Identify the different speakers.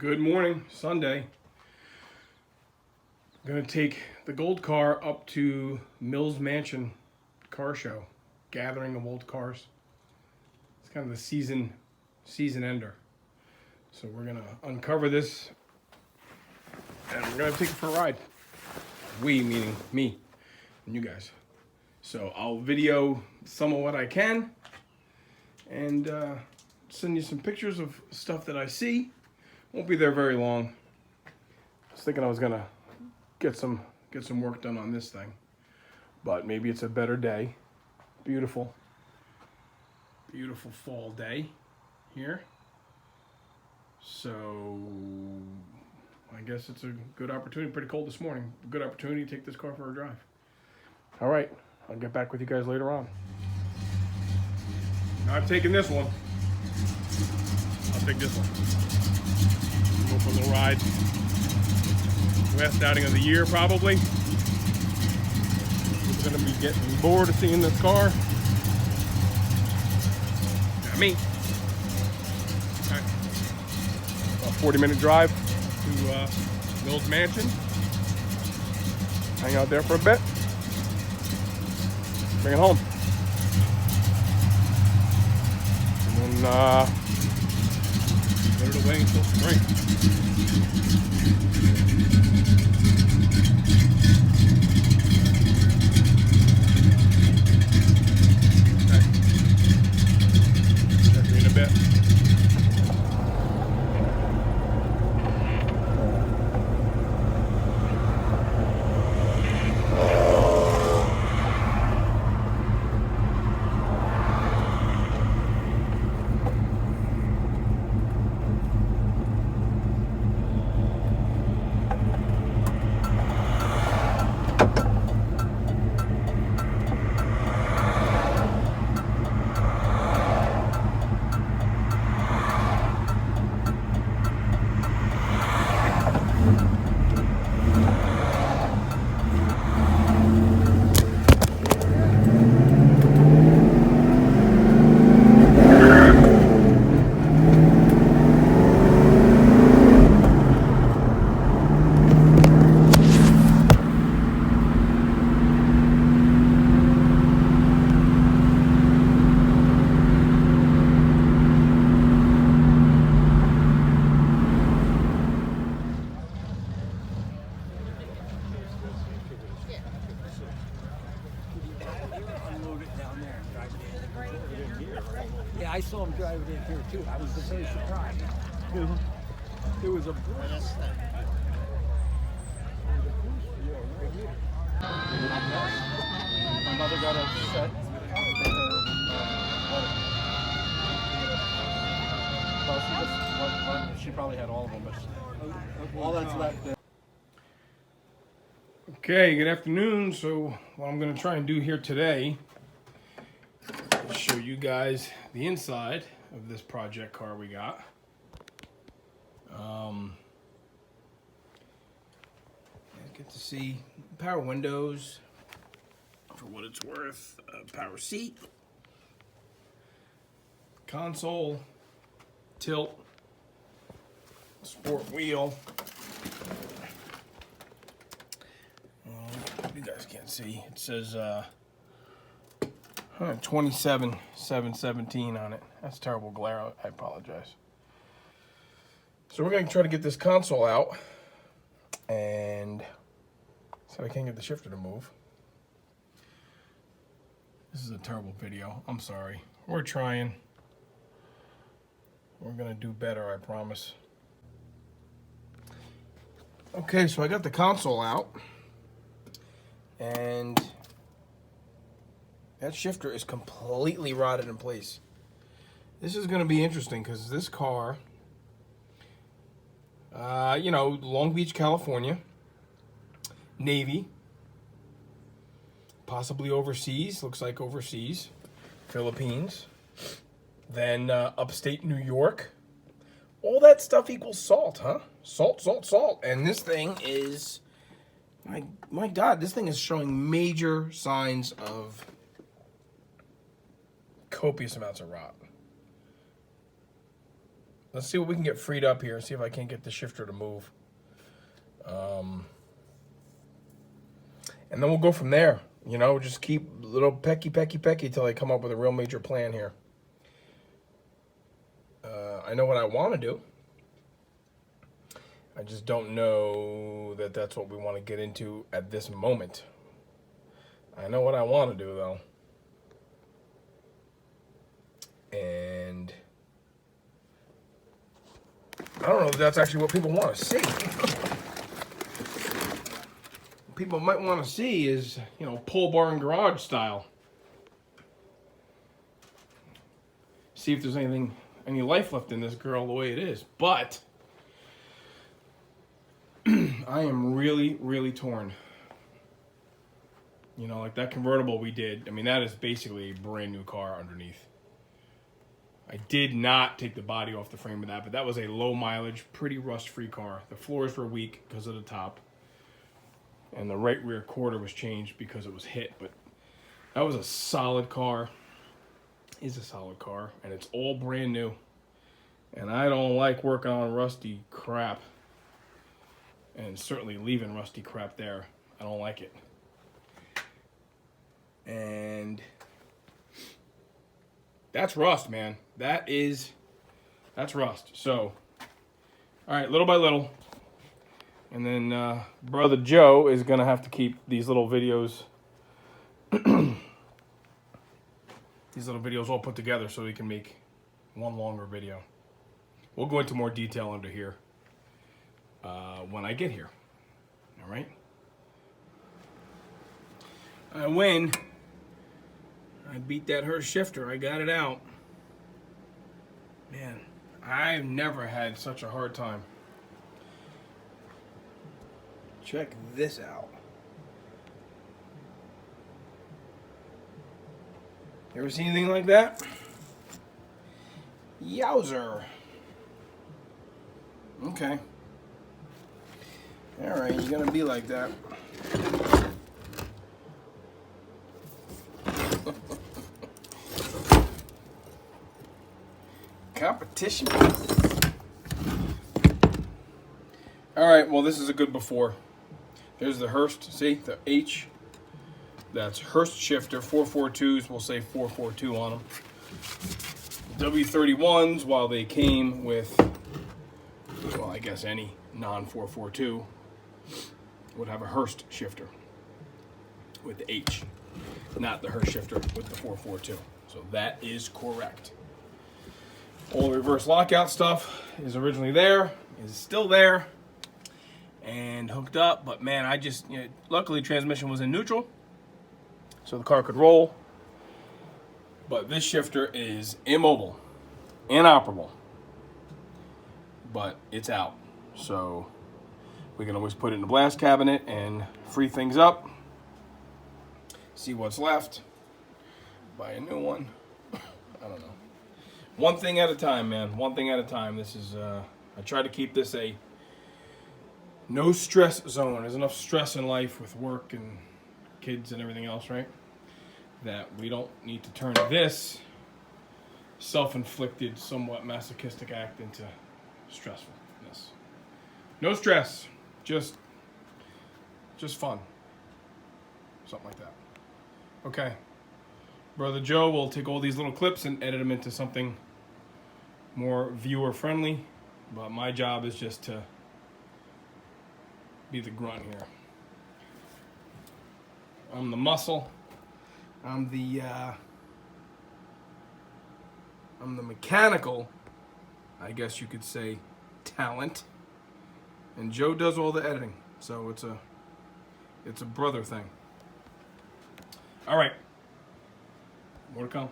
Speaker 1: Good morning, Sunday. I'm gonna take the gold car up to Mills Mansion car show, gathering of old cars. It's kind of the season ender. So we're gonna uncover this and we're gonna take it for a ride. We, meaning me and you guys. So I'll video some of what I can and send you some pictures of stuff that I see. Won't be there very long. I was thinking I was gonna get some work done on this thing, but maybe it's a better day. Beautiful fall day here. So I guess it's a good opportunity. Pretty cold this morning. Good opportunity to take this car for a drive. All right, I'll get back with you guys later on. I've taken this one. I'll take this one. Go for a little ride. Last outing of the year, probably. We're gonna be getting bored of seeing this car. Not me. Okay. About 40-minute drive to Mills Mansion. Hang out there for a bit. Bring it home. And then put it away until spring. Okay. Check you in a bit.
Speaker 2: Yeah, I saw him drive it in here too. I was very surprised. There was a bush.
Speaker 1: My mother got upset. She probably had all of them, but
Speaker 2: All that's left there.
Speaker 1: okay, good afternoon. So what I'm going to try and do here today is show you guys the inside of this project car we got. Get to see power windows for what it's worth, power seat, console, tilt, sport wheel. You guys can't see. It says 27,717 on it. That's terrible glare. I apologize. So we're going to try to get this console out, and so I can't get the shifter to move. This is a terrible video. I'm sorry. We're trying. We're going to do better, I promise. Okay, so I got the console out, and that shifter is completely rotted in place. This is going to be interesting because this car, you know, Long Beach, California, Navy, possibly overseas, looks like overseas, Philippines, then upstate New York. All that stuff equals salt, huh? Salt, salt, salt. And this thing is, my God, this thing is showing major signs of copious amounts of rot. let's see what we can get freed up here. See if I can't get the shifter to move. And then we'll go from there. You know, just keep little pecky till I come up with a real major plan here. I know what I want to do. I just don't know that that's what we want to get into at this moment. I know what I want to do, though. And I don't know if that's actually what people want to see. What people might want to see is, you know, pole barn garage style. See if there's any life left in this girl the way it is. But I am really, really torn. You know, like that convertible we did. I mean, that is basically a brand new car underneath. I did not take the body off the frame of that, but that was a low mileage, pretty rust-free car. The floors were weak because of the top. And the right rear quarter was changed because it was hit. But that was a solid car. Is a solid car. And it's all brand new. And I don't like working on rusty crap. And certainly leaving rusty crap there. I don't like it. And that's rust, man. That's rust. So, all right, little by little. And then Brother Joe is going to have to keep these little videos, all put together so we can make one longer video. We'll go into more detail under here when I get here. All right? I win. I beat that Hurst shifter. I got it out. Man, I've never had such a hard time. Check this out. You ever seen anything like that? Yowzer. Okay. Alright, you're gonna be like that. Competition. Alright, well, this is a good before. There's the Hurst, see, the H. That's Hurst shifter, 442s, we'll say 442 on them. W-31s, while they came with, well, I guess any non-442, would have a Hurst shifter with the H, not the Hurst shifter with the 442. So that is correct. All the reverse lockout stuff is originally there, is still there, and hooked up. But man, I just, you know, luckily transmission was in neutral, so the car could roll. But this shifter is immobile, inoperable, but it's out. So we can always put it in the blast cabinet and free things up, see what's left, buy a new one. I don't know. One thing at a time, man. One thing at a time. This is, I try to keep this a no stress zone. There's enough stress in life with work and kids and everything else, right? That we don't need to turn this self-inflicted, somewhat masochistic act into stressfulness. No stress. Just fun. Something like that. Okay. Brother Joe will take all these little clips and edit them into something more viewer friendly, but my job is just to be the grunt here. I'm the muscle. I'm the mechanical, I guess you could say, talent, and Joe does all the editing. So it's a brother thing. All right. More to come.